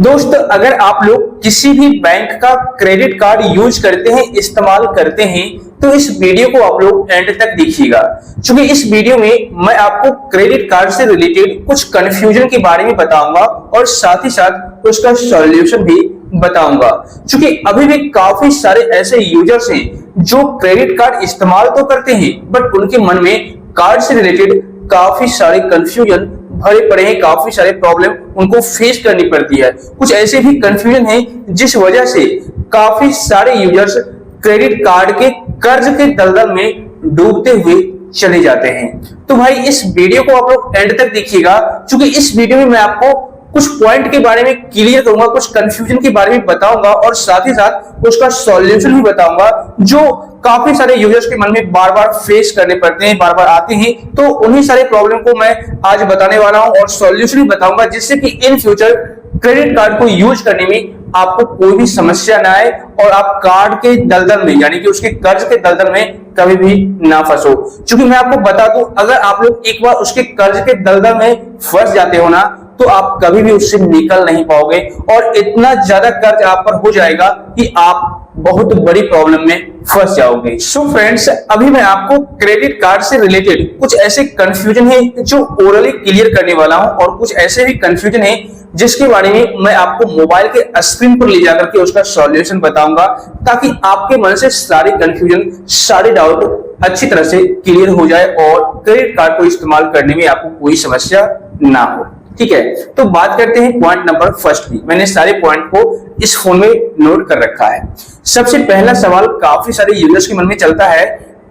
दोस्त, अगर आप लोग किसी भी बैंक का क्रेडिट कार्ड यूज करते हैं, इस्तेमाल करते हैं, तो इस वीडियो को आप लोग एंड तक देखिएगा। क्योंकि इस वीडियो में मैं आपको क्रेडिट कार्ड से रिलेटेड कुछ कंफ्यूजन के बारे में बताऊंगा और साथ ही साथ उसका सॉल्यूशन भी बताऊंगा। क्योंकि अभी भी काफी सारे ऐसे यूजर्स हैं जो क्रेडिट कार्ड इस्तेमाल तो करते हैं, बट उनके मन में कार्ड से रिलेटेड काफी सारे कंफ्यूजन भरे पड़े हैं, काफी सारे प्रॉब्लम उनको फेस करनी पड़ती है। कुछ ऐसे भी कंफ्यूजन है जिस वजह से काफी सारे यूजर्स क्रेडिट कार्ड के कर्ज के दलदल में डूबते हुए चले जाते हैं। तो भाई इस वीडियो को आप लोग एंड तक देखिएगा, क्योंकि इस वीडियो में मैं आपको कुछ पॉइंट के बारे में क्लियर करूंगा, कुछ कंफ्यूजन के बारे में बताऊंगा और साथ ही साथ उसका सॉल्यूशन भी बताऊंगा, जो काफी सारे यूजर्स के मन में बार बार फेस करने पड़ते हैं, बार बार आते हैं। तो उन्हीं सारे प्रॉब्लम को मैं आज बताने वाला हूं और सॉल्यूशन भी बताऊंगा, जिससे कि इन फ्यूचर क्रेडिट कार्ड को यूज करने में आपको कोई भी समस्या ना आए और आप कार्ड के दलदल में, यानी कि उसके कर्ज के दलदल में कभी भी ना फंसो। क्योंकि मैं आपको बता दूं, अगर आप लोग एक बार उसके कर्ज के दलदल में फंस जाते हो ना, तो आप कभी भी उससे निकल नहीं पाओगे और इतना ज्यादा कर्ज आप पर हो जाएगा कि आप बहुत बड़ी प्रॉब्लम में फंस जाओगे। सो फ्रेंड्स, अभी मैं आपको क्रेडिट कार्ड से रिलेटेड कुछ ऐसे कंफ्यूजन है जो ओरली क्लियर करने वाला हूं और कुछ ऐसे भी कंफ्यूजन है जिसके बारे में मैं आपको मोबाइल के स्क्रीन पर ले जाकर के उसका सॉल्यूशन बताऊंगा, ताकि आपके मन से सारे कंफ्यूजन, सारे डाउट अच्छी तरह से क्लियर हो जाए और क्रेडिट कार्ड को इस्तेमाल करने में आपको कोई समस्या ना हो। ठीक है, तो बात करते हैं पॉइंट नंबर फर्स्ट की। मैंने सारे पॉइंट को इस फोन में नोट कर रखा है। सबसे पहला सवाल काफी सारे यूजर्स के मन में चलता है,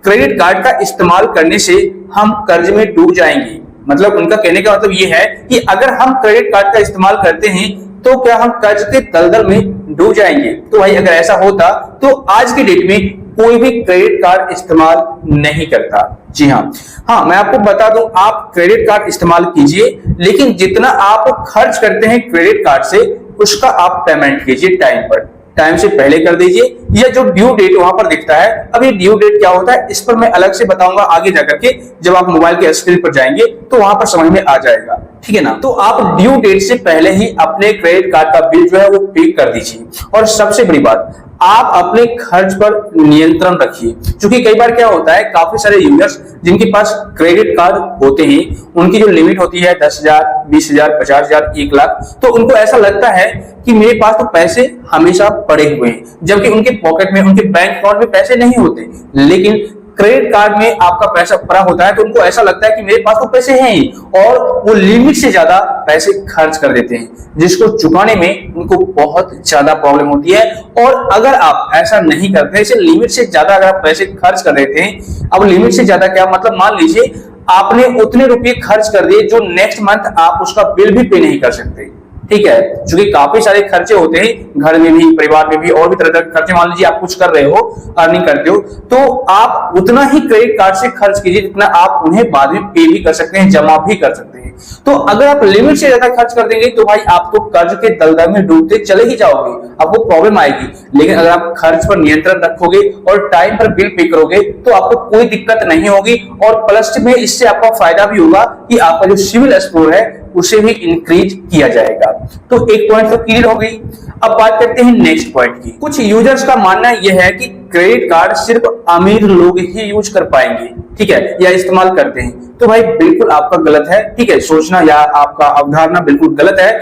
क्रेडिट कार्ड का इस्तेमाल करने से हम कर्ज में डूब जाएंगे। मतलब उनका कहने का मतलब ये है कि अगर हम क्रेडिट कार्ड का इस्तेमाल करते हैं तो क्या हम कर्ज के दलदल में डूब जाएंगे। तो भाई अगर ऐसा होता तो आज की डेट में कोई भी क्रेडिट कार्ड इस्तेमाल नहीं करता। जी हाँ, मैं आपको बता दूं, आप क्रेडिट कार्ड इस्तेमाल कीजिए, लेकिन जितना आप खर्च करते हैं क्रेडिट कार्ड से उसका आप पेमेंट कीजिए टाइम पर, टाइम से पहले कर दीजिए। या जो ड्यू डेट वहां पर दिखता है, अब ये ड्यू डेट क्या होता है इस पर मैं अलग से बताऊंगा आगे जाकर के, जब आप मोबाइल के स्क्रीन पर जाएंगे तो वहां पर समझ में आ जाएगा। ठीक है ना। तो आप ड्यू डेट से पहले ही अपने क्रेडिट कार्ड का बिल जो है वो पे कर दीजिए। और सबसे बड़ी बात, आप अपने खर्च पर नियंत्रण रखिए। क्योंकि कई बार क्या होता है, काफी सारे यूजर्स जिनके पास क्रेडिट कार्ड होते हैं, उनकी जो लिमिट होती है 10,000, 20,000, 50,000, 1 लाख, तो उनको ऐसा लगता है कि मेरे पास तो पैसे हमेशा पड़े हुए हैं, जबकि उनके पॉकेट में, उनके बैंक अकाउंट में पैसे नहीं होते। लेकिन क्रेडिट कार्ड में आपका पैसा पड़ा होता है तो उनको ऐसा लगता है कि मेरे पास तो पैसे हैं ही, और वो लिमिट से ज्यादा पैसे खर्च कर देते हैं, जिसको चुकाने में उनको बहुत ज्यादा प्रॉब्लम होती है। और अगर आप ऐसा नहीं करते, इसे लिमिट से ज्यादा अगर आप पैसे खर्च कर देते हैं, अब लिमिट से ज्यादा क्या मतलब, मान लीजिए आपने उतने रुपये खर्च कर दिए जो नेक्स्ट मंथ आप उसका बिल भी पे नहीं कर सकते। ठीक है, क्योंकि काफी सारे खर्चे होते हैं, घर में भी, परिवार में भी, और भी तरह तरह खर्चे। मान लीजिए आप कुछ कर रहे हो, अर्निंग करते हो, तो आप उतना ही क्रेडिट कार्ड से खर्च कीजिए जितना आप उन्हें बाद में पे भी कर सकते हैं, जमा भी कर सकते हैं। तो अगर आप लिमिट से ज्यादा खर्च कर देंगे तो भाई आप तो कर्ज के दलदल में डूबते चले ही जाओगे, आपको प्रॉब्लम आएगी। लेकिन अगर आप खर्च पर नियंत्रण रखोगे और टाइम पर बिल पे करोगे तो आपको कोई दिक्कत नहीं होगी, और प्लस में इससे आपका फायदा भी होगा कि आपका जो सिविल स्कोर है उसे भी इंक्रीज किया जाएगा। तो एक पॉइंट तो क्लियर हो गई। अब बात करते हैं नेक्स्ट पॉइंट की। कुछ यूजर्स का मानना यह है कि क्रेडिट कार्ड सिर्फ अमीर लोग ही यूज कर पाएंगे, ठीक है, या इस्तेमाल करते हैं। तो भाई बिल्कुल आपका गलत है। ठीक है, सोचना या आपका अवधारणा बिल्कुल गलत है।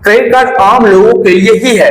क्रेडिट कार्ड आम लोगों के लिए ही है।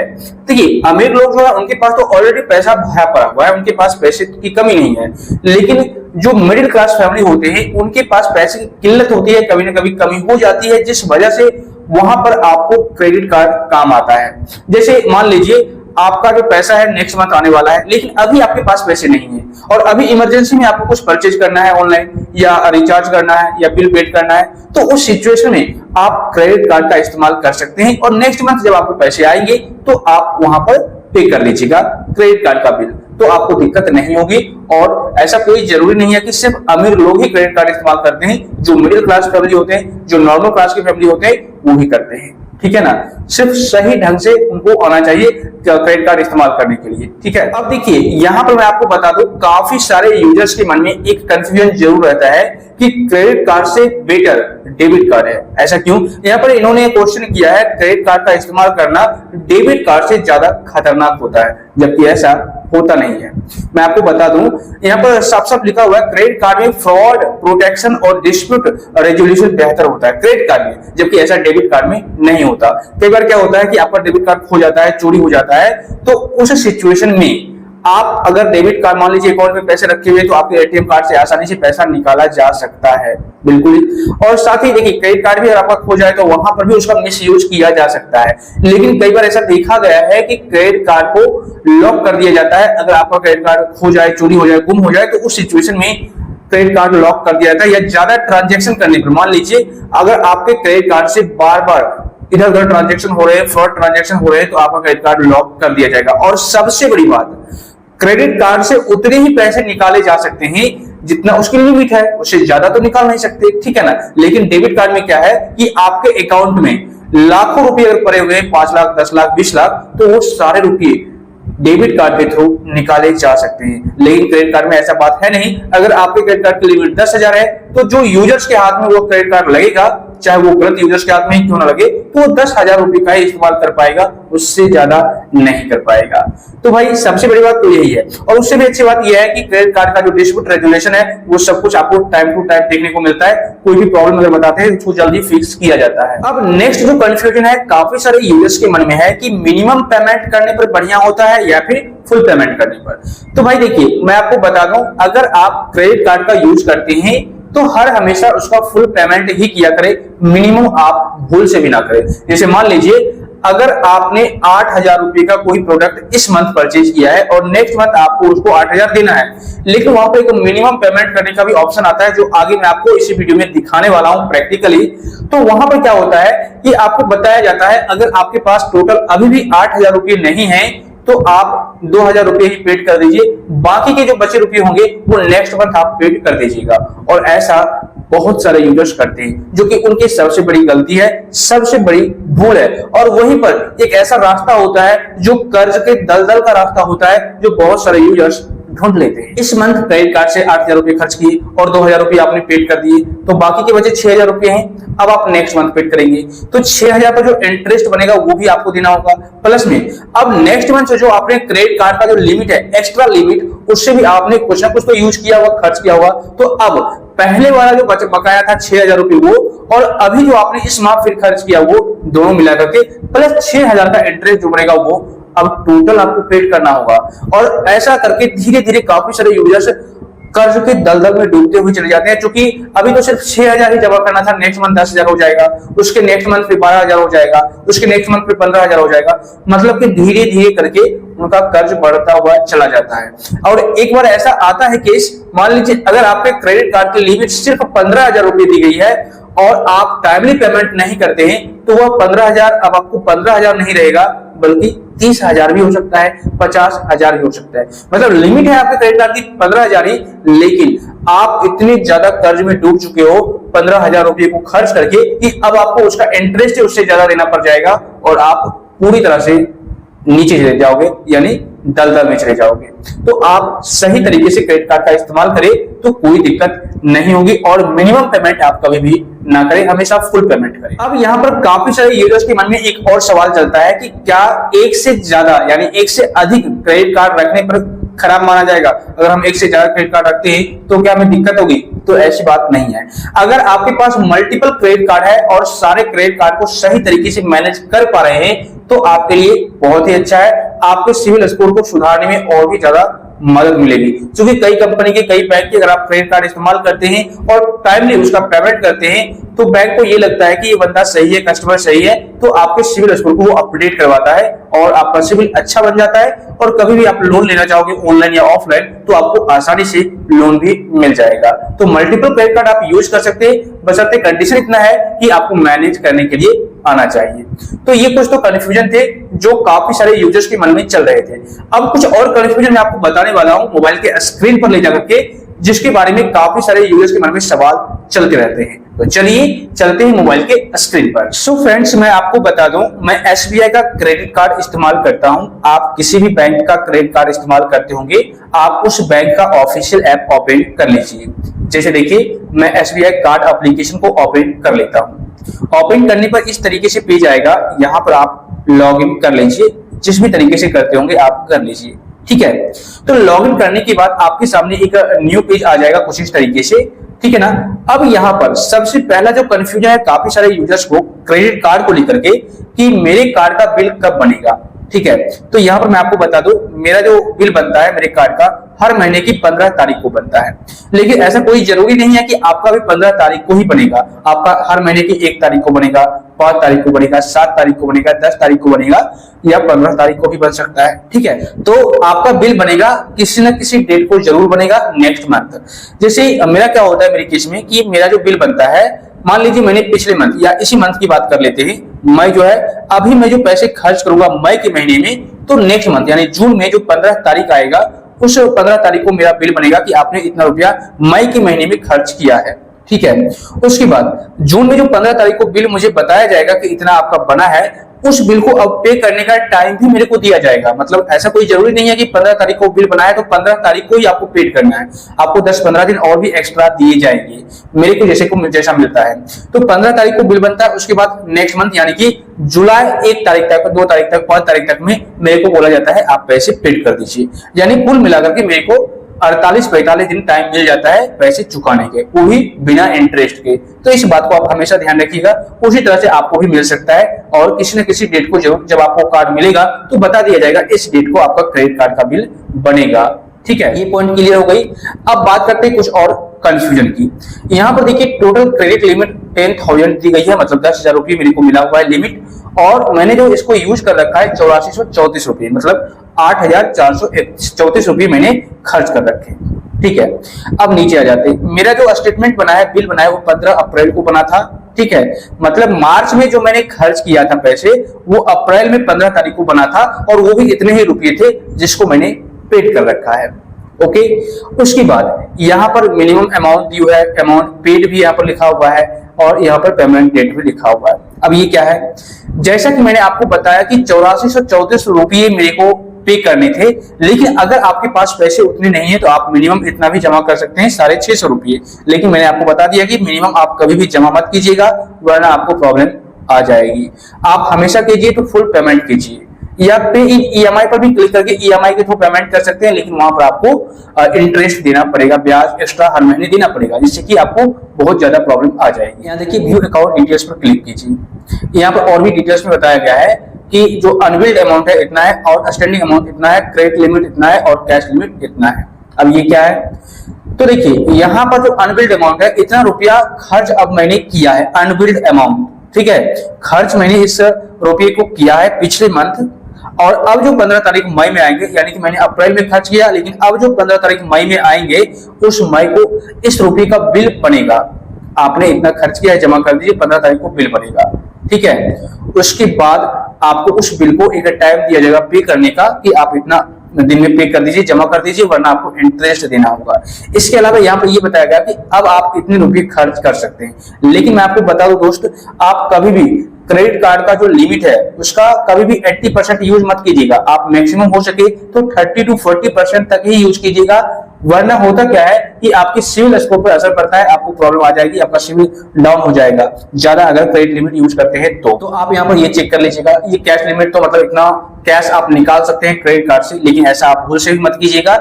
देखिए, अमीर लोग जो है उनके पास तो ऑलरेडी पैसा भरा पड़ा हुआ है, उनके पास पैसे की कमी नहीं है। लेकिन जो मिडिल क्लास फैमिली होते हैं उनके पास पैसे की किल्लत होती है, कभी ना कभी कमी हो जाती है, जिस वजह से वहां पर आपको क्रेडिट कार्ड काम आता है। जैसे मान लीजिए आपका जो पैसा है नेक्स्ट मंथ आने वाला है, लेकिन अभी आपके पास पैसे नहीं है और अभी इमरजेंसी में आपको कुछ परचेज करना है ऑनलाइन, या रिचार्ज करना है, या बिल पेड करना है, तो उस सिचुएशन में आप क्रेडिट कार्ड का इस्तेमाल कर सकते हैं। और नेक्स्ट मंथ जब आपको पैसे आएंगे तो आप वहां पर पे कर लीजिएगा क्रेडिट कार्ड का बिल, तो आपको दिक्कत नहीं होगी। और ऐसा कोई जरूरी नहीं है कि सिर्फ अमीर लोग ही क्रेडिट कार्ड इस्तेमाल करते हैं, जो मिडिल क्लास फैमिली होते हैं, जो नॉर्मल क्लास की फैमिली होते हैं, वो भी करते हैं। ठीक है ना। सिर्फ सही ढंग से उनको आना चाहिए क्रेडिट कार्ड इस्तेमाल करने के लिए, ठीक है। अब देखिए यहाँ पर मैं आपको बता दूं, काफी सारे यूजर्स के मन में एक कंफ्यूजन जरूर रहता है कि क्रेडिट कार्ड से बेटर डेबिट कार्ड है। ऐसा क्यों? यहाँ पर इन्होंने क्वेश्चन किया है क्रेडिट कार्ड का इस्तेमाल करना डेबिट कार्ड से ज्यादा खतरनाक होता है, जबकि ऐसा होता नहीं है। मैं आपको बता दूं, यहाँ पर साफ साफ लिखा हुआ है क्रेडिट कार्ड में फ्रॉड प्रोटेक्शन और डिस्प्यूट रेजोल्यूशन बेहतर होता है क्रेडिट कार्ड में, जबकि ऐसा डेबिट कार्ड में नहीं होता। कई बार क्या होता है कि आपका डेबिट कार्ड खो जाता है, चोरी हो जाता है, तो उस सिचुएशन में आप अगर डेबिट कार्ड मान लीजिए अकाउंट में पैसे रखे हुए तो आपके एटीएम कार्ड से आसानी से पैसा निकाला जा सकता है, बिल्कुल। और साथ ही देखिए क्रेडिट कार्ड भी अगर आपका खो जाए तो वहां पर भी उसका मिसयूज किया जा सकता है। लेकिन कई बार ऐसा देखा गया है कि क्रेडिट कार्ड को लॉक कर दिया जाता है। अगर आपका क्रेडिट कार्ड खो जाए, चोरी हो जाए, गुम हो जाए, तो उस सिचुएशन में क्रेडिट कार्ड लॉक कर दिया जाता है। या ज्यादा ट्रांजेक्शन करने पर, मान लीजिए अगर आपके क्रेडिट कार्ड से बार बार इधर उधर ट्रांजेक्शन हो रहे हैं, फ्रॉड ट्रांजेक्शन हो रहे हैं, तो आपका क्रेडिट कार्ड लॉक कर दिया जाएगा। और सबसे बड़ी बात, क्रेडिट कार्ड से उतने ही पैसे निकाले जा सकते हैं जितना उसकी लिमिट है, उससे ज्यादा तो निकाल नहीं सकते, ठीक है ना। लेकिन डेबिट कार्ड में क्या है कि आपके अकाउंट में लाखों रुपए अगर पड़े हुए, 5 लाख, 10 लाख, 20 लाख, तो वो सारे रुपए डेबिट कार्ड के थ्रू निकाले जा सकते हैं। लेकिन क्रेडिट कार्ड में ऐसा बात है नहीं। अगर आपके क्रेडिट कार्ड की लिमिट 10,000 है तो जो यूजर्स के हाथ में वो क्रेडिट कार्ड लगेगा, चाहे वो गलत यूजर्स के हाथ में ही क्यों ना लगे, तो वो 10,000 रुपए का ही इस्तेमाल कर पाएगा, उससे ज्यादा नहीं कर पाएगा। तो भाई सबसे बड़ी बात तो यही है। और उससे भी अच्छी बात यह है कि क्रेडिट कार्ड का जो डिस्प्यूट रेगुलेशन है वो सब कुछ आपको टाइम टू टाइम देखने को मिलता है। कोई भी प्रॉब्लम अगर बताते हैं उसको जल्दी फिक्स किया जाता है। अब नेक्स्ट जो कंफ्यूजन है काफी सारे यूजर्स के मन में है कि मिनिमम पेमेंट करने पर बढ़िया होता है या फिर फुल पेमेंट करने पर। तो भाई देखिए मैं आपको बता दूं, अगर आप क्रेडिट कार्ड का यूज करते हैं तो हर हमेशा उसका फुल पेमेंट ही किया करें, मिनिमम आप भूल से भी ना करें। जैसे मान लीजिए अगर आपने 8,000 रुपए का कोई प्रोडक्ट इस मंथ परचेज किया है और नेक्स्ट मंथ आपको उसको 8,000 देना है, लेकिन वहां पर एक मिनिमम पेमेंट करने का भी ऑप्शन आता है जो आगे मैं आपको इसी वीडियो में दिखाने वाला हूं प्रैक्टिकली। तो वहां पर क्या होता है कि आपको बताया जाता है अगर आपके पास टोटल अभी भी 8,000 रुपए नहीं है तो आप 2,000 रुपए ही पेड कर दीजिए, बाकी के जो बचे रुपए होंगे वो नेक्स्ट मंथ आप पेड कर दीजिएगा। और ऐसा बहुत सारे यूजर्स करते हैं, जो कि उनकी सबसे बड़ी गलती है, सबसे बड़ी भूल है। और वहीं पर एक ऐसा रास्ता होता है जो कर्ज के दलदल का रास्ता होता है, जो बहुत सारे यूजर्स ढूंढ लेते हैं। इस मंथ क्रेडिट कार्ड से 8,000 रुपए खर्च किए और 2,000 रुपए आपने पेड कर दिए, तो बाकी के बचे 6,000 रुपए हैं। अब आप नेक्स्ट मंथ पेड करेंगे तो 6,000 पर जो इंटरेस्ट बनेगा वो भी आपको देना होगा, प्लस में अब नेक्स्ट मंथ से जो आपने क्रेडिट कार्ड का जो लिमिट है, एक्स्ट्रा लिमिट, उससे भी आपने कुछ ना कुछ तो यूज किया होगा, खर्च किया होगा। तो अब पहले वाला जो बकाया था 6,000 रुपए वो, और अभी जो आपने इस माह फिर खर्च किया वो दोनों मिला करके प्लस 6,000 का इंटरेस्ट जो बनेगा वो अब टोटल आपको पेड करना होगा। और ऐसा करके धीरे धीरे काफी सारे यूजर्स कर्ज के दलदल में डूबते हुए चले जाते हैं, क्योंकि अभी तो सिर्फ 6,000 ही जमा करना था, नेक्स्ट मंथ 10,000 हो जाएगा, उसके नेक्स्ट मंथ फिर 12,000 हो जाएगा, उसके नेक्स्ट मंथ फिर 15,000 हो जाएगा। मतलब कि धीरे धीरे करके उनका कर्ज बढ़ता हुआ चला जाता है। और एक बार ऐसा आता है केस, मान लीजिए अगर आपके क्रेडिट कार्ड की लिमिट सिर्फ 15,000 रुपए दी गई है और आप टाइमली पेमेंट नहीं करते हैं, तो वह 15,000 अब आपको 15,000 नहीं रहेगा, बल्कि 30,000 भी हो सकता है, 50,000 भी हो सकता है। मतलब लिमिट है आपके क्रेडिट कार्ड की 15,000 ही, लेकिन आप इतने ज्यादा कर्ज में डूब चुके हो 15,000 रुपए को खर्च करके कि अब आपको उसका इंटरेस्ट उससे ज्यादा देना पड़ जाएगा और आप पूरी तरह से नीचे चले जाओगे, यानी दलदल में चले जाओगे। तो आप सही तरीके से क्रेडिट कार्ड का इस्तेमाल करें तो कोई दिक्कत नहीं होगी। और मिनिमम पेमेंट आप कभी भी ना करें, हमेशा फुल पेमेंट करें। अब यहाँ पर काफी सारे यूजर्स के मन में एक और सवाल चलता है कि क्या एक से ज्यादा यानी एक से अधिक क्रेडिट कार्ड रखने पर खराब माना जाएगा? अगर हम एक से ज्यादा क्रेडिट कार्ड रखते हैं तो क्या हमें दिक्कत होगी? तो ऐसी बात नहीं है। अगर आपके पास मल्टीपल क्रेडिट कार्ड है और सारे क्रेडिट कार्ड को सही तरीके से मैनेज कर पा रहे हैं तो आपके लिए बहुत ही अच्छा है। आपके सिविल स्कोर को सुधारने में और भी ज्यादा मदद मिलेगी, क्योंकि कई कंपनी के कई बैंक के अगर आप क्रेडिट कार्ड इस्तेमाल करते हैं और टाइमली उसका पेमेंट करते हैं तो बैंक को ये लगता है कि ये बंदा सही है, कस्टमर सही है, तो आपके सिविल स्कोर को वो अपडेट करवाता है और आपका सिविल अच्छा बन जाता है। और कभी भी आप लोन लेना चाहोगे ऑनलाइन या ऑफलाइन तो आपको आसानी से लोन भी मिल जाएगा। तो मल्टीपल क्रेडिट कार्ड आप यूज कर सकते हैं, बशर्ते कंडीशन इतना है कि आपको मैनेज करने के लिए आना चाहिए। तो ये कुछ तो कंफ्यूजन थे जो काफी सारे यूजर्स के मन में चल रहे थे। अब कुछ और कंफ्यूजन मैं आपको बताने वाला हूं मोबाइल के स्क्रीन पर ले जाकर के, जिसके बारे में काफी सारे यूजर्स के मन में सवाल चलते रहते हैं। तो चलिए चलते हैं मोबाइल के स्क्रीन पर। सो फ्रेंड्स, मैं आपको बता दूं, मैं एसबीआई का क्रेडिट कार्ड इस्तेमाल करता हूं। आप किसी भी बैंक का क्रेडिट कार्ड इस्तेमाल करते होंगे, आप उस बैंक का ऑफिशियल ऐप ओपन कर लीजिए। जैसे देखिए, मैं एसबीआई कार्ड एप्लीकेशन को ओपन कर लेता हूं। ओपन करने पर इस तरीके से पेज आएगा, यहाँ पर आप लॉग इन कर लीजिए। जिस भी तरीके से करते होंगे आप कर लीजिए, ठीक है। तो लॉग इन करने के बाद आपके सामने एक न्यू पेज आ जाएगा कुछ इस तरीके से, ठीक है ना। अब यहाँ पर सबसे पहला जो कंफ्यूजन है काफी सारे यूजर्स को क्रेडिट कार्ड को लेकर के कि मेरे कार्ड का बिल कब बनेगा, ठीक है। तो यहाँ पर मैं आपको बता दूं, मेरा जो बिल बनता है मेरे कार्ड का हर महीने की 15 तारीख को बनता है। लेकिन ऐसा कोई जरूरी नहीं है कि आपका भी 15 तारीख को ही बनेगा। आपका हर महीने की 1 तारीख को बनेगा, 5 तारीख को बनेगा, 7 तारीख को बनेगा, 10 तारीख को बनेगा या 15 तारीख को भी बन सकता है, ठीक है। तो आपका बिल बनेगा किसी न किसी डेट को जरूर बनेगा नेक्स्ट मंथ। जैसे मेरा क्या होता है मेरे केस में कि मेरा जो बिल बनता है, मान लीजिए मैंने पिछले मंथ या इसी मंथ की बात कर लेते हैं, मई जो है, अभी मैं जो पैसे खर्च करूंगा मई के महीने में, तो नेक्स्ट मंथ यानी जून में जो 15 तारीख आएगा, उस 15 तारीख को मेरा बिल बनेगा कि आपने इतना रुपया मई के महीने में खर्च किया है, ठीक है। उसके बाद जून में जो 15 तारीख को बिल मुझे बताया जाएगा कि इतना आपका बना है, उस बिल को अब पे करने का टाइम भी मेरे को दिया जाएगा। मतलब ऐसा कोई जरूरी नहीं है कि 15 तारीख को बिल बनाया तो 15 तारीख को ही आपको पेड करना है, आपको 10-15 दिन और भी एक्स्ट्रा दिए जाएंगे मेरे को जैसा मिलता है। तो 15 तारीख को बिल बनता है, उसके बाद नेक्स्ट मंथ यानी कि जुलाई 1 तारीख तक, 2 तारीख तक, 5 तारीख तक में मेरे को बोला जाता है आप पैसे पेड कर दीजिए। यानी कुल मिलाकर के मेरे को 48-45 दिन टाइम मिल जाता है पैसे चुकाने के, वो भी बिना इंटरेस्ट के। तो इस बात को आप हमेशा ध्यान रखिएगा। उसी तरह से आपको भी मिल सकता है और किसी न किसी डेट को जब आपको कार्ड मिलेगा तो बता दिया जाएगा इस डेट को आपका क्रेडिट कार्ड का बिल बनेगा, ठीक है। ये पॉइंट क्लियर हो गई। अब बात करते हैं कुछ और कंफ्यूजन की। यहाँ पर देखिए टोटल क्रेडिट लिमिट 10,000 दी गई है, मतलब 10,000 रुपये मेरे को मिला हुआ है लिमिट, और मैंने जो इसको यूज कर रखा है 8434 रुपये, मतलब 8,434 रुपये मैंने खर्च कर रखे, ठीक है। अब नीचे आ जाते हैं, मेरा जो स्टेटमेंट बना है, बिल बना है, वो 15 अप्रैल को बना था, ठीक है। मतलब मार्च में जो मैंने खर्च किया था पैसे, वो अप्रैल में 15 तारीख को बना था, और वो भी इतने ही रुपये थे जिसको मैंने पेड कर रखा है, ओके। उसके बाद यहाँ पर मिनिमम अमाउंट ड्यू है, अमाउंट पेड भी यहाँ पर लिखा हुआ है, और यहाँ पर पेमेंट डेट भी लिखा हुआ है। अब ये क्या है, जैसा कि मैंने आपको बताया कि 8434 रुपये मेरे को पे करने थे, लेकिन अगर आपके पास पैसे उतने नहीं है तो आप मिनिमम इतना भी जमा कर सकते हैं, 650 रुपये। लेकिन मैंने आपको बता दिया कि मिनिमम आप कभी भी जमा मत कीजिएगा, वरना आपको प्रॉब्लम आ जाएगी। आप हमेशा कीजिए तो फुल पेमेंट कीजिए, या पे इन ईएमआई पर भी क्लिक करके ईएमआई के थ्रू पेमेंट कर सकते हैं, लेकिन वहां पर आपको इंटरेस्ट देना पड़ेगा, ब्याज एक्स्ट्रा हर महीने देना पड़ेगा, जिससे कि आपको बहुत ज्यादा प्रॉब्लम आ जाएगी। यहाँ देखिए व्यू अकाउंट डिटेल्स पर क्लिक कीजिए। यहाँ पर और भी डिटेल्स में बताया गया है कि जो अनबिल्ड अमाउंट है इतना है, और स्टैंडिंग अमाउंट इतना है, क्रेडिट लिमिट इतना है, और कैश लिमिट इतना है। अब ये क्या है, तो देखिए यहाँ पर जो अनबिल्ड अमाउंट है, इतना रुपया खर्च अब मैंने किया है, अनबिल्ड अमाउंट, ठीक है। खर्च मैंने इस रुपये को किया है पिछले मंथ, और अब जो 15 तारीख मई में आएंगे, यानी कि मैंने अप्रैल में खर्च किया, लेकिन अब जो 15 तारीख मई में आएंगे, उस मई को इस रुपये का बिल बनेगा। आपने इतना खर्च किया है, जमा कर दीजिए, 15 तारीख को बिल बनेगा, ठीक है। उसके बाद आपको उस बिल को एक टाइम दिया जाएगा पे करने का कि आप इतना दिन में पे कर दीजिए, जमा कर दीजिए, वरना आपको इंटरेस्ट देना होगा। इसके अलावा यहाँ पर ये बताया गया कि अब आप इतने रुपये खर्च कर सकते हैं। लेकिन मैं आपको बता दूं दोस्त, आप कभी भी क्रेडिट कार्ड का जो लिमिट है उसका कभी भी 80% यूज मत कीजिएगा। आप मैक्सिमम हो सके तो 30 to 40% तक ही यूज कीजिएगा, वरना होता क्या है कि आपके सिविल स्कोर पर असर पड़ता है, आपको प्रॉब्लम आ जाएगी, आपका सिविल डाउन हो जाएगा ज्यादा अगर क्रेडिट लिमिट यूज करते हैं तो आप यहाँ पर ये चेक कर लीजिएगा। ये कैश लिमिट तो मतलब इतना कैश आप निकाल सकते हैं क्रेडिट कार्ड से, लेकिन ऐसा आप भूल से भी मत कीजिएगा।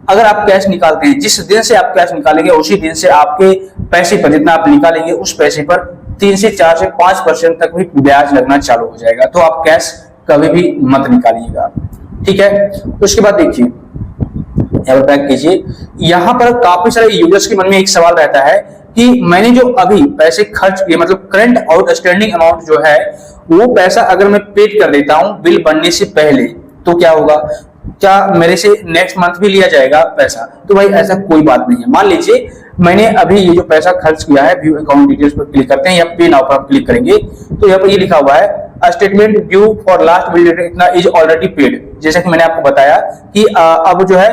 अगर आप कैश निकालते हैं, जिस दिन से आप कैश निकालेंगे उसी दिन से आपके पैसे पर, जितना आप निकालेंगे उस पैसे पर 3 से 4 से 5% तक भी ब्याज लगना चालू हो जाएगा। तो आप कैश कभी भी मत निकालिएगा, ठीक है। उसके बाद देखिए यहाँ पर बैक कीजिए। यहाँ पर काफी सारे यूजर्स के मन में एक सवाल रहता है कि मैंने जो अभी पैसे खर्च किए, मतलब करंट आउटस्टैंडिंग अमाउंट जो है, वो पैसा अगर मैं पेड कर देता हूं बिल बनने से पहले तो क्या होगा, क्या मेरे से नेक्स्ट मंथ भी लिया जाएगा पैसा? तो भाई ऐसा कोई बात नहीं है। मान लीजिए मैंने अभी ये जो पैसा खर्च किया है, व्यू अकाउंट डिटेल्स पर क्लिक करते हैं या पे नाउ पर क्लिक करेंगे तो यहाँ पर ये लिखा हुआ है statement due for last bill date इतना इज ऑलरेडी पेड। जैसा कि मैंने आपको बताया कि अब जो है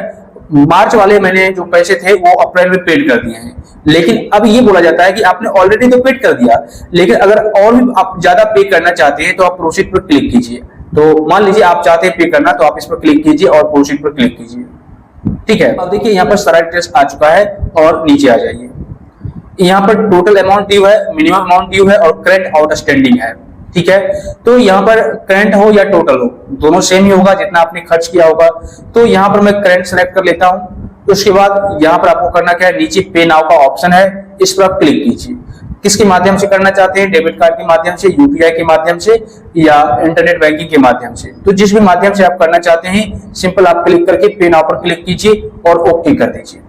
मार्च वाले मैंने जो पैसे थे वो अप्रैल में पेड कर दिए हैं, लेकिन अब ये बोला जाता है कि आपने ऑलरेडी तो पेड कर दिया, लेकिन अगर और भी आप ज्यादा पे करना चाहते हैं तो आप प्रोसीड पर क्लिक कीजिए। तो मान लीजिए आप चाहते हैं पे करना, तो आप इस पर क्लिक कीजिए और प्रोसीड पर क्लिक कीजिए। ठीक है, अब देखिए यहाँ पर सारा डिटेल्स आ चुका है और नीचे आ जाइए। यहाँ पर टोटल अमाउंट ड्यू है, मिनिमम अमाउंट ड्यू है और करंट आउटस्टैंडिंग है। ठीक है, तो यहाँ पर करंट हो या टोटल हो, दोनों सेम ही होगा जितना आपने खर्च किया होगा। तो यहाँ पर मैं करंट सेलेक्ट कर लेता हूँ। उसके बाद यहाँ पर आपको करना क्या है, नीचे पे नाउ का ऑप्शन है, इस पर आप क्लिक कीजिए। किसके माध्यम से करना चाहते हैं, डेबिट कार्ड के माध्यम से, यूपीआई के माध्यम से या इंटरनेट बैंकिंग के माध्यम से। तो जिस भी माध्यम से आप करना चाहते हैं, सिंपल आप क्लिक करके पे नाउ पर क्लिक कीजिए और ओके कर दीजिए।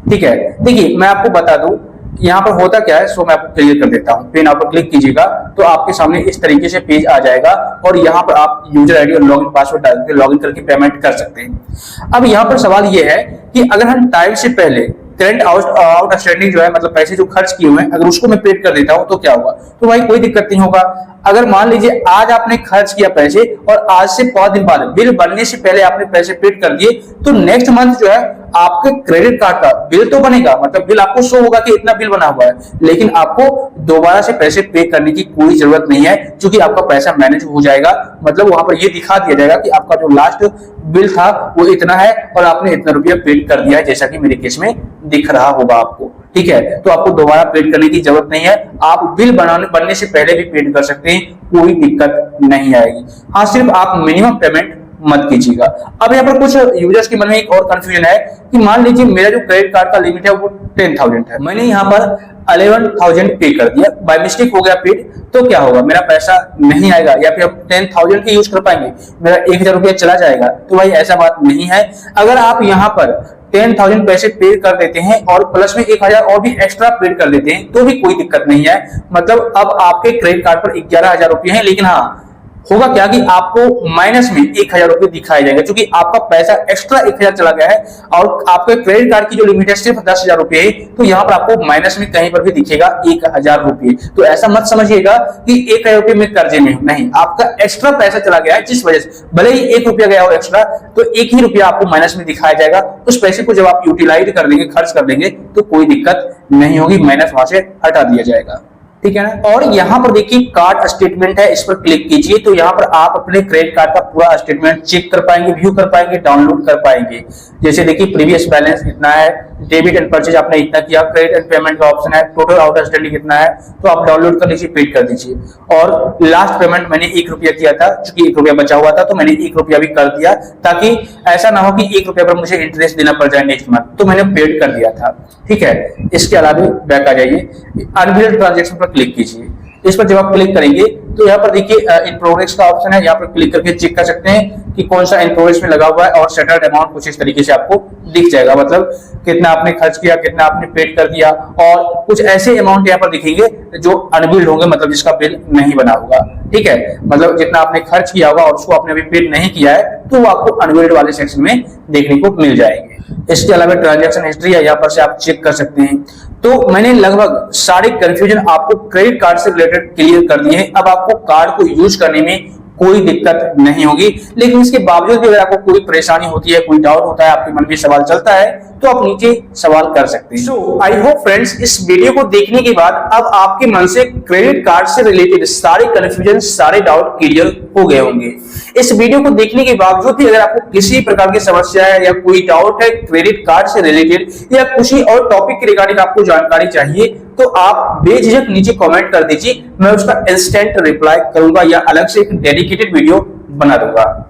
ठीक है, देखिए मैं आपको बता दूं यहाँ पर होता क्या है, सो मैं आपको क्लियर कर देता हूँ। पे नाउ पर क्लिक कीजिएगा तो आपके सामने इस तरीके से पेज आ जाएगा और यहाँ पर आप यूजर आईडी और लॉगिन पासवर्ड डाल के लॉगिन करके पेमेंट कर सकते हैं। अब यहाँ पर सवाल ये है कि अगर हम टाइम से पहले करंट आउटस्टैंडिंग जो है, मतलब पैसे जो खर्च किए हुए हैं, अगर उसको मैं पेड कर देता हूं तो क्या होगा, तो भाई कोई दिक्कत नहीं होगा। अगर मान लीजिए आज आपने खर्च किया पैसे और आज से 5 दिन बाद बिल बनने से पहले आपने पैसे पेड कर दिए, तो नेक्स्ट मंथ जो है आपके क्रेडिट कार्ड का बिल तो बनेगा, मतलब बिल आपको शो होगा कि इतना बिल बना हुआ है, लेकिन आपको दोबारा से पैसे पे करने की कोई जरूरत नहीं है, क्योंकि आपका पैसा मैनेज हो जाएगा। मतलब वहां पर ये दिखा दिया जाएगा कि आपका जो लास्ट बिल था वो इतना है और आपने इतना रुपया पेड कर दिया है, जैसा कि मेरे केस में दिख रहा होगा आपको। ठीक है, तो आपको दोबारा पेड करने की जरूरत नहीं है, आप बिल बनने से पहले भी पेड कर सकते हैं, कोई दिक्कत नहीं आएगी। हाँ, सिर्फ आप मिनिमम पेमेंट मत कीजिएगा। अब यहाँ पर कुछ यूजर्स के मन में एक और कंफ्यूजन है कि मान लीजिए मेरा जो क्रेडिट कार्ड का लिमिट है वो 10,000 है, मैंने यहाँ पर 11,000 पे कर दिया, बाय मिस्टेक हो गया पेड, तो क्या होगा, मेरा पैसा नहीं आएगा या फिर 10,000 के यूज कर पाएंगे, मेरा 1,000 रुपया चला जाएगा। तो भाई ऐसा बात नहीं है। अगर आप यहाँ पर 10,000 पैसे पे कर देते हैं और प्लस में 1,000 और भी एक्स्ट्रा पेड कर देते हैं तो भी कोई दिक्कत नहीं है। मतलब अब आपके क्रेडिट कार्ड पर 11,000 रुपये है, लेकिन हाँ होगा क्या कि आपको माइनस में 1,000 रुपये दिखाई जाएगा, क्योंकि आपका पैसा एक्स्ट्रा 1,000 चला गया है और आपके क्रेडिट कार्ड की जो लिमिट है सिर्फ 10,000 रुपये है, तो यहाँ पर आपको माइनस में कहीं पर भी दिखेगा 1,000 रुपये। तो ऐसा मत समझिएगा कि 1,000 रुपये में कर्जे में, नहीं, आपका एक्स्ट्रा पैसा चला गया है, जिस वजह से भले ही 1 रुपया गया हो एक्स्ट्रा, तो 1 ही रुपया आपको माइनस में दिखाया जाएगा। उस पैसे को जब आप यूटिलाइज कर देंगे, खर्च कर देंगे, तो कोई दिक्कत नहीं होगी, माइनस वहां से हटा दिया जाएगा। ठीक है ना। और यहाँ पर देखिए कार्ड स्टेटमेंट है, इस पर क्लिक कीजिए तो यहाँ पर आप अपने क्रेडिट कार्ड का पूरा स्टेटमेंट चेक कर पाएंगे, व्यू कर पाएंगे, डाउनलोड कर पाएंगे। जैसे देखिए प्रीवियस बैलेंस इतना है, डेबिट एंड परचेज आपने इतना किया, क्रेडिट एंड पेमेंट का ऑप्शन है, टोटल आउटस्टैंडिंग कितना है, तो आप डाउनलोड कर लीजिए, पेड कर दीजिए। और लास्ट पेमेंट मैंने 1 रुपया किया था, क्योंकि 1 रुपया बचा हुआ था तो मैंने 1 रुपया भी कर दिया, ताकि ऐसा ना हो कि 1 रुपया पर मुझे इंटरेस्ट देना पड़ जाए नेक्स्ट मंथ, तो मैंने पेड कर दिया था। ठीक है, इसके अलावा बैक आ जाइए, अनबिल्ड ट्रांजेक्शन पर क्लिक कीजिए। इस पर जब आप क्लिक करेंगे तो यहाँ पर देखिए इन प्रोग्रेस का ऑप्शन है, यहाँ पर क्लिक करके चेक कर सकते हैं कि कौन सा इन प्रोग्रेस में लगा हुआ है, और सेटल्ड अमाउंट कुछ इस तरीके से आपको दिख जाएगा, मतलब कितना आपने खर्च किया, कितना आपने पेड कर दिया, और कुछ ऐसे अमाउंट यहाँ पर दिखेंगे जो अनबिल्ड होंगे, मतलब जिसका बिल नहीं बना होगा। ठीक है, मतलब जितना आपने खर्च किया होगा और उसको आपने अभी पेड नहीं किया है, तो वो आपको अनबिल्ड वाले सेक्शन में देखने को मिल जाएंगे। इसके अलावा ट्रांजैक्शन हिस्ट्री है, यहाँ पर से आप चेक कर सकते हैं। तो मैंने लगभग सारे कंफ्यूजन आपको क्रेडिट कार्ड से रिलेटेड क्लियर कर दिए हैं। अब आपको कार्ड को यूज करने में कोई दिक्कत नहीं होगी, लेकिन इसके बावजूद भी अगर आपको कोई परेशानी होती है, कोई डाउट होता है, आपके मन में सवाल चलता है, तो आप नीचे सवाल कर सकते हैं। सो आई होप फ्रेंड्स, इस वीडियो को देखने के बाद अब आपके मन से क्रेडिट कार्ड से रिलेटेड सारे कंफ्यूजन, सारे डाउट क्लियर हो गए होंगे। इस वीडियो को देखने के बावजूद भी अगर आपको किसी प्रकार की समस्या है या कोई डाउट है क्रेडिट कार्ड से रिलेटेड या किसी और टॉपिक के रिगार्डिंग आपको जानकारी चाहिए, तो आप बेझिझक नीचे कमेंट कर दीजिए, मैं उसका इंस्टेंट रिप्लाई करूंगा या अलग से एक डेडिकेटेड वीडियो बना दूंगा।